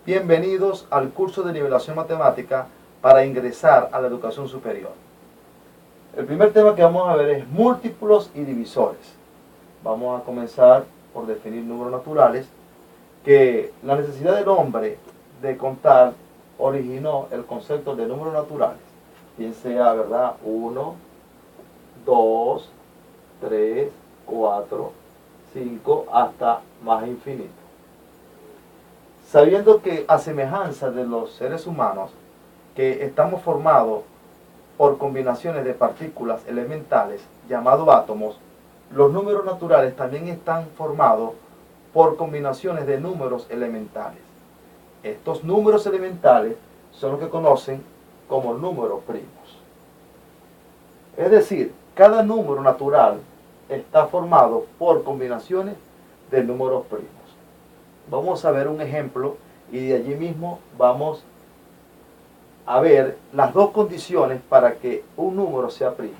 Bienvenidos al curso de nivelación matemática para ingresar a la educación superior. El primer tema que vamos a ver es múltiplos y divisores. Vamos a comenzar por definir números naturales, que la necesidad del hombre de contar originó el concepto de números naturales, bien sea, ¿verdad?, 1, 2, 3, 4, 5, hasta más infinito. Sabiendo que a semejanza de los seres humanos, que estamos formados por combinaciones de partículas elementales llamados átomos, los números naturales también están formados por combinaciones de números elementales. Estos números elementales son los que conocen como números primos. Es decir, cada número natural está formado por combinaciones de números primos. Vamos a ver un ejemplo y de allí mismo vamos a ver las dos condiciones para que un número sea primo.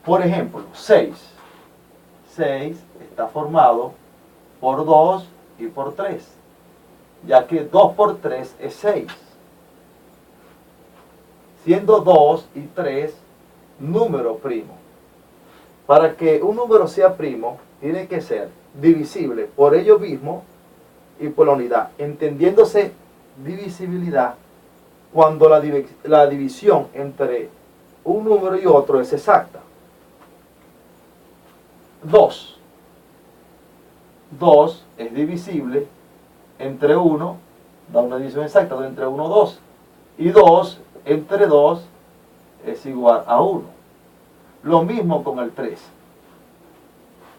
Por ejemplo, 6. 6 está formado por 2 y por 3, ya que 2 por 3 es 6. Siendo 2 y 3 número primo. Para que un número sea primo, tiene que ser divisible por ello mismo y por la unidad, entendiéndose divisibilidad cuando la división entre un número y otro es exacta. 2. 2 es divisible entre 1, da una división exacta entre 1 y 2. Y 2 entre 2 es igual a 1. Lo mismo con el 3.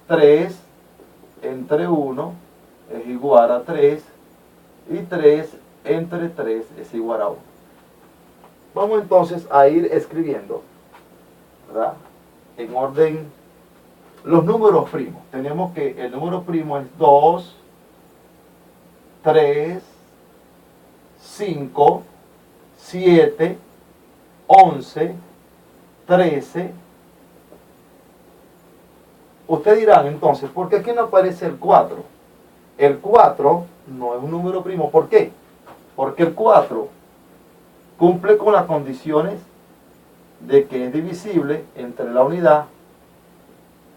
3 entre 1 es igual a 3 y 3 entre 3 es igual a 1. Vamos entonces a ir escribiendo, ¿verdad?, en orden los números primos. Tenemos que el número primo es 2, 3, 5, 7, 11, 13. Ustedes dirán entonces, ¿por qué aquí no aparece el 4? El 4 no es un número primo. ¿Por qué? Porque el 4 cumple con las condiciones de que es divisible entre la unidad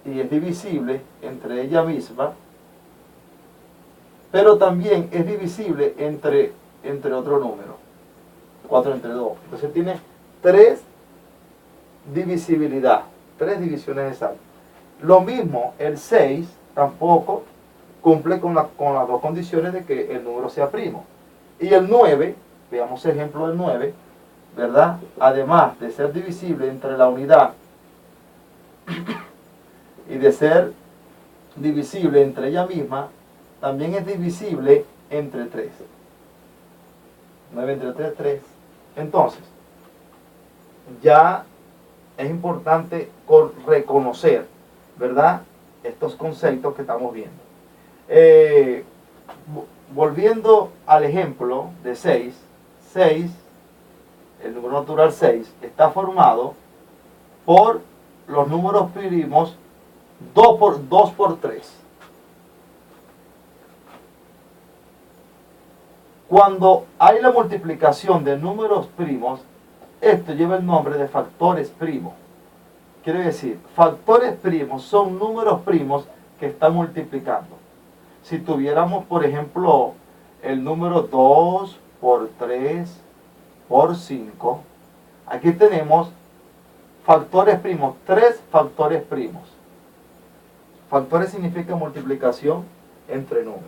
y es divisible entre ella misma, pero también es divisible entre otro número, 4 entre 2. Entonces tiene 3 divisibilidad, 3 divisiones exactas. Lo mismo, el 6 tampoco cumple con las dos condiciones de que el número sea primo. Y el 9, veamos ejemplo del 9, ¿verdad? Además de ser divisible entre la unidad y de ser divisible entre ella misma, también es divisible entre 3. 9 entre 3, 3. Entonces, ya es importante reconocer, ¿verdad?, estos conceptos que estamos viendo. Volviendo al ejemplo de 6, el número natural 6 está formado por los números primos 2 por 3. Cuando hay la multiplicación de números primos, esto lleva el nombre de factores primos. Quiere decir, factores primos son números primos que están multiplicando. Si tuviéramos, por ejemplo, el número 2 por 3 por 5, aquí tenemos factores primos, 3 factores primos. Factores significa multiplicación entre números.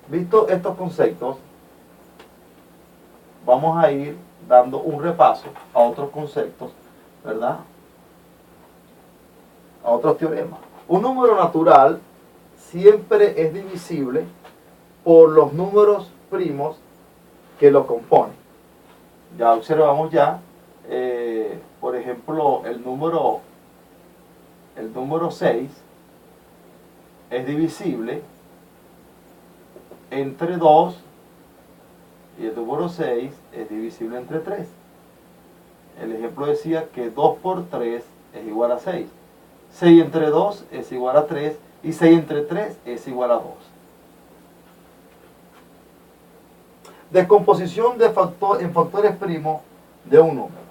Visto estos conceptos, vamos a ir dando un repaso a otros conceptos, ¿verdad?, a otros teoremas. Un número natural siempre es divisible por los números primos que lo componen. Ya observamos por ejemplo, el número 6 es divisible entre 2 y el número 6 es divisible entre 3. El ejemplo decía que 2 por 3 es igual a 6. 6 entre 2 es igual a 3 y 6 entre 3 es igual a 2. Descomposición de en factores primos de un número.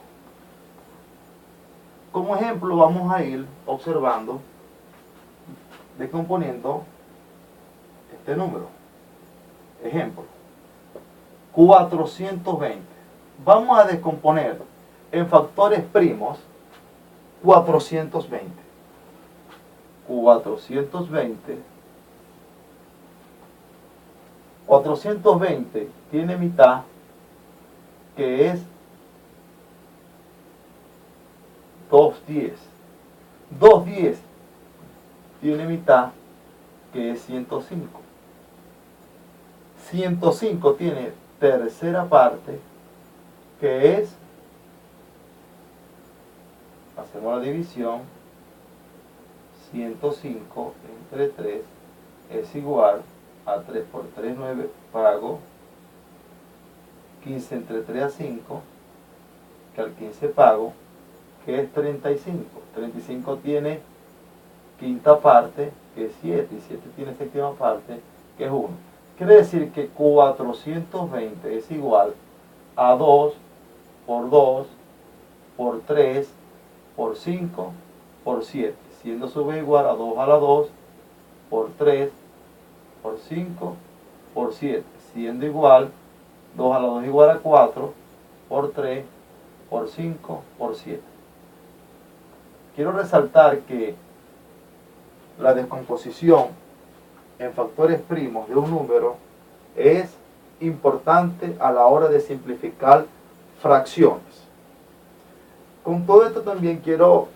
Como ejemplo vamos a ir observando, descomponiendo este número. Ejemplo, 420. Vamos a descomponer en factores primos 420. 420 tiene mitad, que es 210. 210 tiene mitad, que es 105. 105 tiene tercera parte, que es, hacemos la división, 105 entre 3 es igual a 3 por 3, 9, pago 15 entre 3 a 5, que al 15 pago, que es 35. 35 tiene quinta parte, que es 7, y 7 tiene séptima parte, que es 1. Quiere decir que 420 es igual a 2 por 2 por 3 por 5 por 7, siendo su b igual a 2 a la 2 por 3 por 5 por 7, siendo igual 2 a la 2 igual a 4 por 3 por 5 por 7. Quiero resaltar que la descomposición en factores primos de un número es importante a la hora de simplificar fracciones. Con todo esto también quiero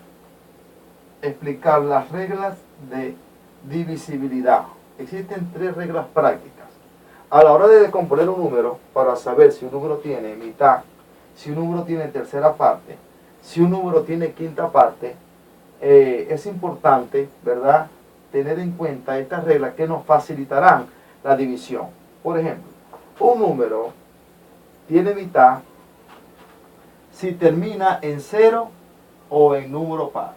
explicar las reglas de divisibilidad. Existen 3 reglas prácticas. A la hora de descomponer un número, para saber si un número tiene mitad, si un número tiene tercera parte, si un número tiene quinta parte, es importante, ¿verdad?, tener en cuenta estas reglas que nos facilitarán la división. Por ejemplo, un número tiene mitad si termina en 0 o en número par.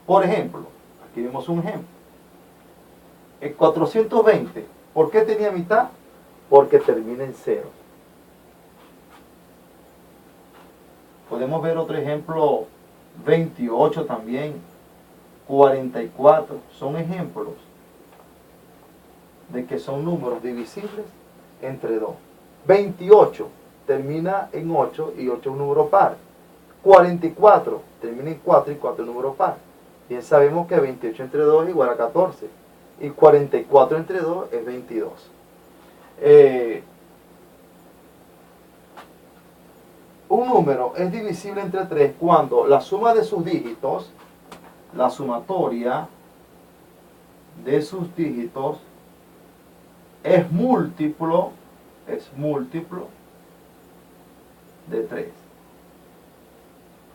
Por ejemplo, aquí vemos un ejemplo. El 420, ¿por qué tenía mitad? Porque termina en 0. Podemos ver otro ejemplo, 28 también, 44, son ejemplos de que son números divisibles entre 2. 28 termina en 8 y 8 es un número par. 44 termina en 4 y 4 es un número par. Bien sabemos que 28 entre 2 es igual a 14 y 44 entre 2 es 22. Un número es divisible entre 3 cuando la suma de sus dígitos, la sumatoria de sus dígitos, es múltiplo de 3.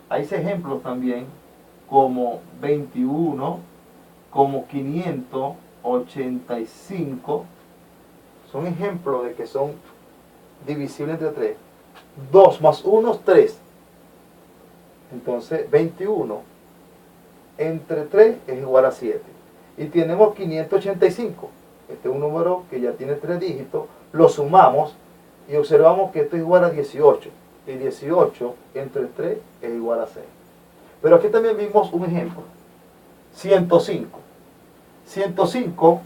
Hay ejemplos también como 21, como 585, son ejemplos de que son divisibles entre 3. 2 más 1 es 3. Entonces 21 entre 3 es igual a 7. Y tenemos 585. Este es un número que ya tiene 3 dígitos. Lo sumamos y observamos que esto es igual a 18. Y 18 entre 3 es igual a 6. Pero aquí también vimos un ejemplo. 105. 105,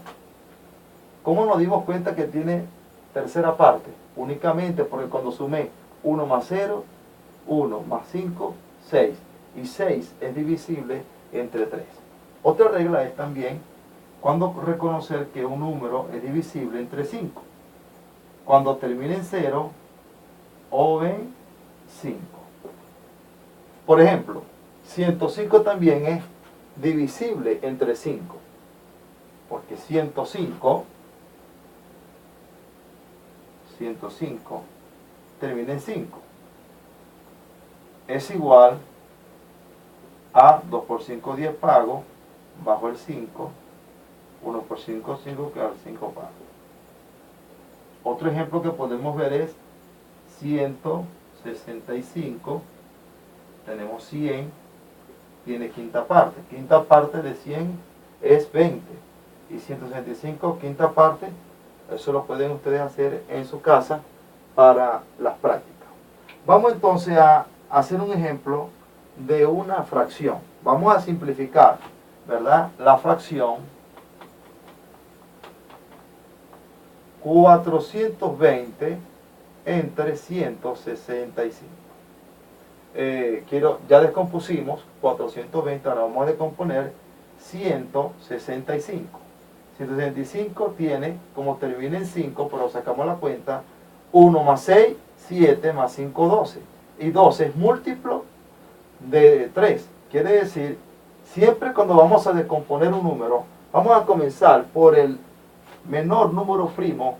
¿cómo nos dimos cuenta que tiene tercera parte? Únicamente porque cuando sumé 1 más 0, 1 más 5, 6. Y 6 es divisible entre 3. Otra regla es también cuando reconocer que un número es divisible entre 5. Cuando termine en 0 o en 5. Por ejemplo, 105 también es divisible entre 5. Porque 105 termina en 5. Es igual a 2 por 5, 10 pago, bajo el 5, 1 por 5, 5, que al 5 pago. Otro ejemplo que podemos ver es 165, tenemos 100, tiene quinta parte. Quinta parte de 100 es 20. y 165 quinta parte. Eso lo pueden ustedes hacer en su casa para las prácticas. Vamos entonces a hacer un ejemplo de una fracción. Vamos a simplificar, ¿verdad? La fracción 420 entre 165. Ya descompusimos 420, ahora vamos a descomponer 165. 165 tiene, como termina en 5, pero sacamos la cuenta, 1 más 6, 7 más 5, 12. Y 12 es múltiplo de 3. Quiere decir, siempre cuando vamos a descomponer un número, vamos a comenzar por el menor número primo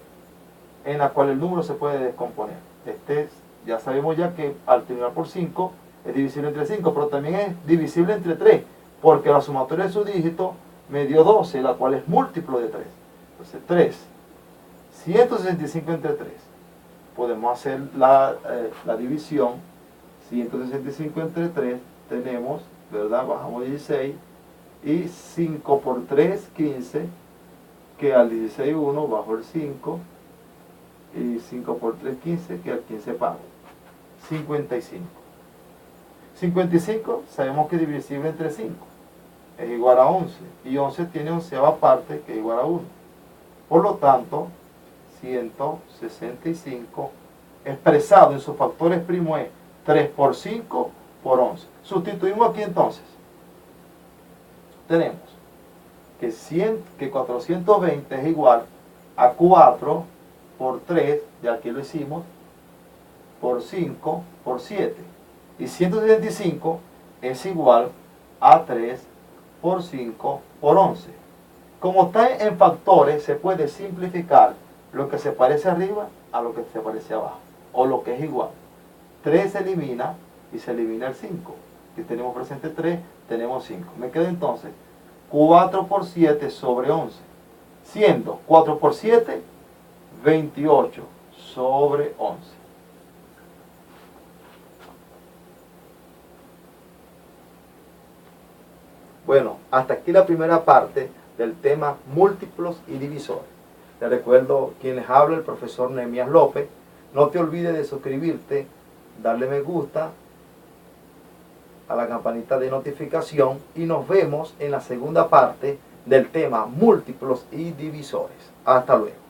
en la cual el número se puede descomponer. Ya sabemos ya que al terminar por 5 es divisible entre 5, pero también es divisible entre 3, porque la sumatoria de su dígito me dio 12, la cual es múltiplo de 3. Entonces 3, 165 entre 3. Podemos hacer la división. 165 entre 3 tenemos, ¿verdad? Bajamos 16 y 5 por 3, 15, que al 16 1, bajo el 5, y 5 por 3, 15, que al 15 pago. 55. 55 sabemos que es divisible entre 5. Es igual a 11. Y 11 tiene onceava parte, que es igual a 1. Por lo tanto, 165 expresado en sus factores primos es 3 por 5 por 11. Sustituimos aquí entonces. Tenemos que 420 es igual a 4 por 3, ya aquí lo hicimos, por 5 por 7. Y 165 es igual a 3 por 5 por 11. Como está en factores, se puede simplificar lo que se parece arriba a lo que se parece abajo, o lo que es igual. 3 se elimina y se elimina el 5. Si tenemos presente 3, tenemos 5. Me queda entonces 4 por 7 sobre 11, siendo 4 por 7, 28 sobre 11. Bueno, hasta aquí la primera parte del tema múltiplos y divisores. Les recuerdo quien les habla, el profesor Nehemías López. No te olvides de suscribirte, darle me gusta a la campanita de notificación y nos vemos en la segunda parte del tema múltiplos y divisores. Hasta luego.